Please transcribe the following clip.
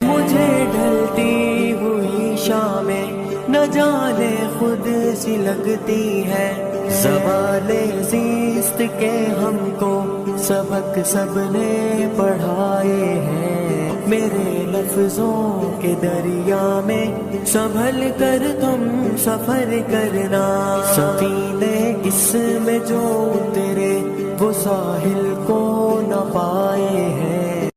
मुझे ढलती हुई शामें न जाने खुद सी लगती है। ज़वाले ज़िस्त के हमको सबक सबने पढ़ाए हैं। मेरे लफ्ज़ों के दरिया में संभल कर तुम सफ़र करना। सफीने इसमें जो उतरे वो साहिल को न पाए हैं।